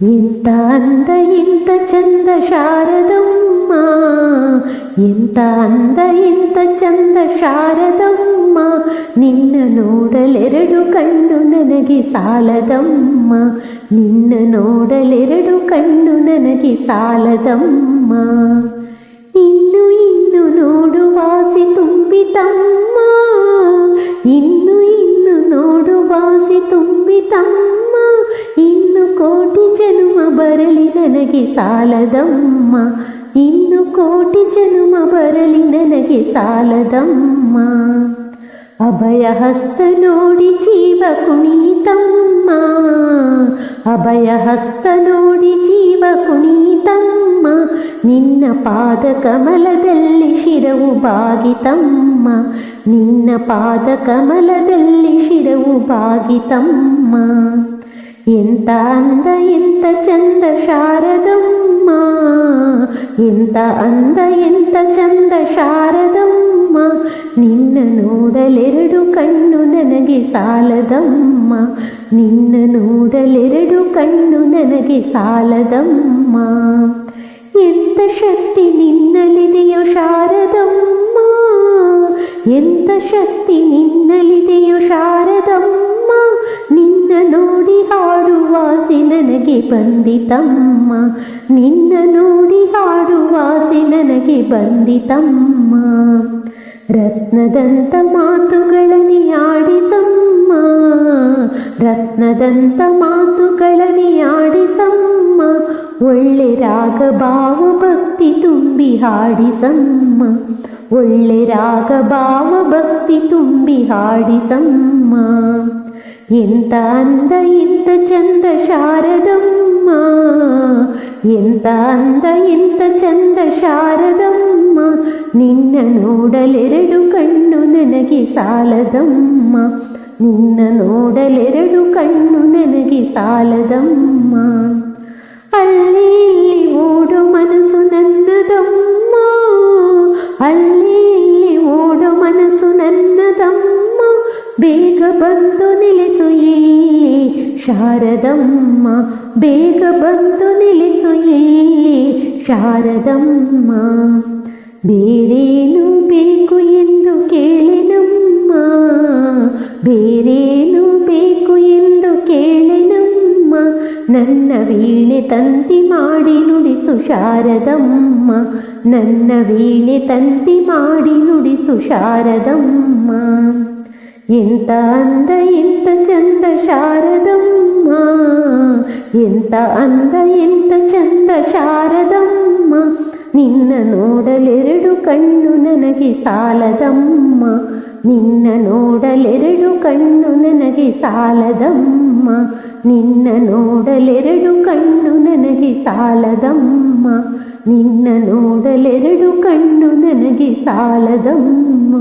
ಎಂತ ಅಂದ ಎಂತ ಚಂದ ಶಾರದಮ್ಮ, ಎಂತ ಅಂದ ಎಂತ ಚಂದ ಶಾರದಮ್ಮ, ನಿನ್ನ ನೋಡಲೆರಡು ಕಣ್ಣು ನನಗೆ ಸಾಲದಮ್ಮ, ನಿನ್ನ ನೋಡಲೆರಡು ಕಣ್ಣು ನನಗೆ ಸಾಲದಮ್ಮ. ಇನ್ನು ಇನ್ನು ನೋಡುವಾಸೆ ತುಂಬಿತಮ್ಮ, ಇನ್ನು ಇನ್ನು ನೋಡುವಾಸೆ ತುಂಬಿತಮ್ಮ, ಇನ್ನು ಕೋಟಿ ಜನ್ಮ ಬರಲಿ ನನಗೆ ಸಾಲದಮ್ಮ, ಇನ್ನು ಕೋಟಿ ಜನ್ಮ ಬರಲಿ ನನಗೆ ಸಾಲದಮ್ಮ. ಅಭಯ ಹಸ್ತ ನೋಡಿ ಜೀವ ಕುಣಿತಮ್ಮ, ಅಭಯ ಹಸ್ತ ನೋಡಿ ಜೀವ ಕುಣಿತಮ್ಮ, ನಿನ್ನ ಪಾದ ಕಮಲದಲ್ಲಿ ಶಿರವು ಬಾಗಿತಮ್ಮ, ನಿನ್ನ ಪಾದ ಕಮಲದಲ್ಲಿ ಶಿರವು ಬಾಗಿತಮ್ಮ. ಎಂತ ಅಂದ ಎಂತ ಚಂದ ಶಾರದಮ್ಮ, ಎಂತ ಅಂದ ಎಂತ ಚಂದ ಶಾರದಮ್ಮ, ನಿನ್ನ ನೋಡಲೆರಡು ಕಣ್ಣು ನನಗೆ ಸಾಲದಮ್ಮ, ನಿನ್ನ ನೋಡಲೆರಡು ಕಣ್ಣು ನನಗೆ ಸಾಲದಮ್ಮ. ಎಂತ ಶಕ್ತಿ ನಿನ್ನಲ್ಲಿದೆಯೋ ಶಾರದಮ್ಮ, ಎಂತ ಶಕ್ತಿ ನಿನ್ನಲ್ಲಿದೆಯೋ ಶಾರದಮ್ಮ, ನಿನ್ನ ನೋಡಿ ಹಾಡುವಾಸೆ ನನಗೆ ಬಂದಿತಮ್ಮ, ನಿನ್ನ ನೋಡಿ ಹಾಡುವಾಸೆ ನನಗೆ ಬಂದಿತಮ್ಮ. ರತ್ನದಂತ ಮಾತುಗಳನಿ ಆಡಿಸಮ್ಮ, ರತ್ನದಂತ ಮಾತುಗಳನಿ ಆಡಿಸಮ್ಮ, ಒಳ್ಳೆ ರಾಗ ಭಾವ ಭಕ್ತಿ ತುಂಬಿ ಹಾಡಿಸಮ್ಮ, ಒಳ್ಳೆ ರಾಗ ಭಾವ ಭಕ್ತಿ ತುಂಬಿ ಹಾಡಿಸಮ್ಮ. ಎಂತ ಅಂದ ಎಂತ ಚಂದ ಶಾರದಮ್ಮ, ಎಂತ ಅಂದ ಎಂತ ಚಂದ ಶಾರದಮ್ಮ, ನಿನ್ನ ನೋಡಲೆರಡು ಕಣ್ಣು ನನಗೆ ಸಾಲದಮ್ಮ, ನಿನ್ನ ನೋಡಲೆರಡು ಕಣ್ಣು ನನಗೆ ಸಾಲದಮ್ಮ. ಅಲ್ಲಿ ಇಲ್ಲಿ ಓಡೋ ಮನಸ್ಸು ನನ್ನದಮ್ಮ, ಅಲ್ಲಿ ಇಲ್ಲಿ ಓಡೋ ಮನಸ್ಸು ನನ್ನದಮ್ಮ, ಬೇಗ ಬಂದು ನಿಲ್ಲಿಸು ಇಲ್ಲಿ ಶಾರದಮ್ಮ, ಬೇಗ ಬಂದು ನಿಲ್ಲಿಸು ಇಲ್ಲಿ ಶಾರದಮ್ಮ. ಬೇರೇನು ಬೇಕು ಎಂದು ಕೇಳೆನಮ್ಮ, ಬೇರೇನು ಬೇಕು ಎಂದು ಕೇಳೆನಮ್ಮ, ನನ್ನ ವೀಣೆ ತಂತಿ ಮಾಡಿ ನುಡಿಸು ಶಾರದಮ್ಮ, ನನ್ನ ವೀಣೆ ತಂತಿ ಮಾಡಿ ನುಡಿಸು ಶಾರದಮ್ಮ. ಎಂತ ಅಂದ ಎಂತ ಚಂದ ಶಾರದಮ್ಮ, ಎಂತ ಅಂದ ಎಂತ ಚಂದ ಶಾರದಮ್ಮ, ನಿನ್ನ ನೋಡಲೆರಡು ಕಣ್ಣು ನನಗೆ ಸಾಲದಮ್ಮ, ನಿನ್ನ ನೋಡಲೆರಡು ಕಣ್ಣು ನನಗೆ ಸಾಲದಮ್ಮ, ನಿನ್ನ ನೋಡಲೆರಡು ಕಣ್ಣು ನನಗೆ ಸಾಲದಮ್ಮ, ನಿನ್ನ ನೋಡಲೆರಡು ಕಣ್ಣು ನನಗೆ ಸಾಲದಮ್ಮ.